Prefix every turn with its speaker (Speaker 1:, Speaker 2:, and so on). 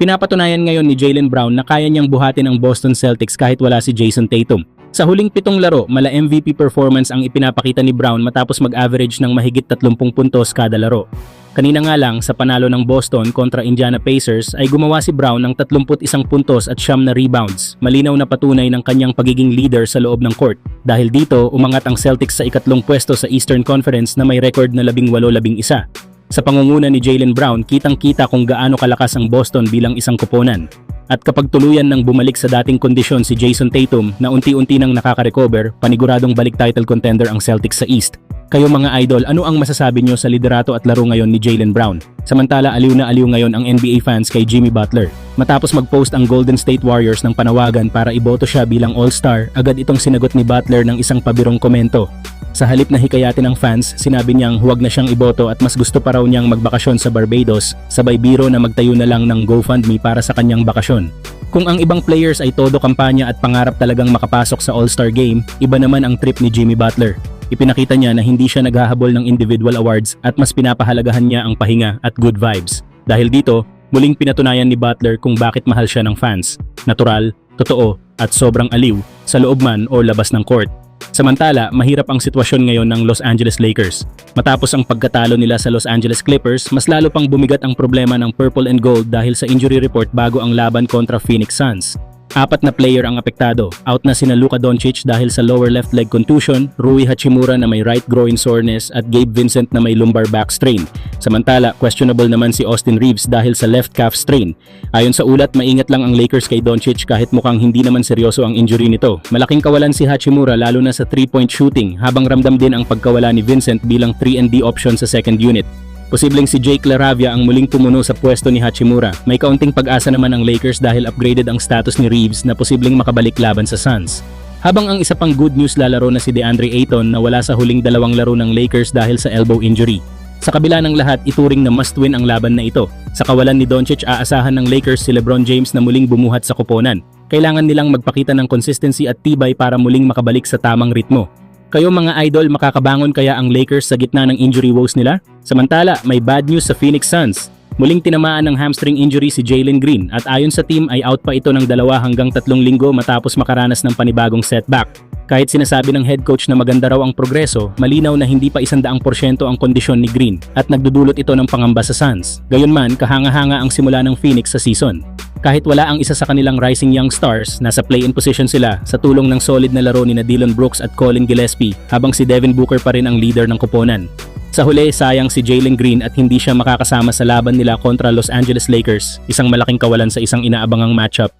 Speaker 1: Pinapatunayan ngayon ni Jaylen Brown na kaya niyang buhatin ang Boston Celtics kahit wala si Jason Tatum. Sa huling 7 laro, mala MVP performance ang ipinapakita ni Brown matapos mag-average ng mahigit 30 puntos kada laro. Kanina nga lang sa panalo ng Boston kontra Indiana Pacers ay gumawa si Brown ng 31 puntos at 9 na rebounds. Malinaw na patunay ng kanyang pagiging leader sa loob ng court. Dahil dito, umangat ang Celtics sa ikatlong pwesto sa Eastern Conference na may record na 18-11. Sa pangunguna ni Jaylen Brown, kitang-kita kung gaano kalakas ang Boston bilang isang koponan. At kapag tuluyan nang bumalik sa dating kondisyon si Jason Tatum na unti-unti nang nakaka-recover, paniguradong balik title contender ang Celtics sa East. Kayo mga idol, ano ang masasabi nyo sa liderato at laro ngayon ni Jaylen Brown? Samantala, aliw na aliw ngayon ang NBA fans kay Jimmy Butler. Matapos mag-post ang Golden State Warriors ng panawagan para iboto siya bilang All-Star, agad itong sinagot ni Butler ng isang pabirong komento. Sa halip na hikayatin ng fans, sinabi niyang huwag na siyang iboto at mas gusto pa raw niyang magbakasyon sa Barbados, sabay biro na magtayo na lang ng GoFundMe para sa kanyang bakasyon. Kung ang ibang players ay todo kampanya at pangarap talagang makapasok sa All-Star Game, iba naman ang trip ni Jimmy Butler. Ipinakita niya na hindi siya naghahabol ng individual awards at mas pinapahalagahan niya ang pahinga at good vibes. Dahil dito, muling pinatunayan ni Butler kung bakit mahal siya ng fans. Natural, totoo, at sobrang aliw sa loob man o labas ng court. Samantala, mahirap ang sitwasyon ngayon ng Los Angeles Lakers. Matapos ang pagkatalo nila sa Los Angeles Clippers, mas lalo pang bumigat ang problema ng Purple and Gold dahil sa injury report bago ang laban kontra Phoenix Suns. 4 na player ang apektado. Out na sina Luka Doncic dahil sa lower left leg contusion, Rui Hachimura na may right groin soreness at Gabe Vincent na may lumbar back strain. Samantala, questionable naman si Austin Reeves dahil sa left calf strain. Ayon sa ulat, maingat lang ang Lakers kay Doncic kahit mukhang hindi naman seryoso ang injury nito. Malaking kawalan si Hachimura lalo na sa 3-point shooting habang ramdam din ang pagkawala ni Vincent bilang 3-and-D option sa second unit. Posibleng si Jake LaRavia ang muling tumuno sa pwesto ni Hachimura. May kaunting pag-asa naman ang Lakers dahil upgraded ang status ni Reeves na posibleng makabalik laban sa Suns. Habang ang isa pang good news lalaro na si DeAndre Ayton na wala sa huling 2 laro ng Lakers dahil sa elbow injury. Sa kabila ng lahat, ituring na must win ang laban na ito. Sa kawalan ni Doncic, aasahan ng Lakers si LeBron James na muling bumuhat sa koponan. Kailangan nilang magpakita ng consistency at tibay para muling makabalik sa tamang ritmo. Kayo mga idol, makakabangon kaya ang Lakers sa gitna ng injury woes nila? Samantala, may bad news sa Phoenix Suns. Muling tinamaan ng hamstring injury si Jalen Green at ayon sa team ay out pa ito ng 2 hanggang 3 linggo matapos makaranas ng panibagong setback. Kahit sinasabi ng head coach na maganda raw ang progreso, malinaw na hindi pa 100% ang kondisyon ni Green at nagdudulot ito ng pangamba sa Suns. Gayunman, kahanga-hanga ang simula ng Phoenix sa season. Kahit wala ang isa sa kanilang rising young stars, nasa play-in position sila sa tulong ng solid na laro ni Dillon Brooks at Colin Gillespie habang si Devin Booker pa rin ang leader ng koponan. Sa huli, sayang si Jalen Green at hindi siya makakasama sa laban nila kontra Los Angeles Lakers, isang malaking kawalan sa isang inaabangang matchup.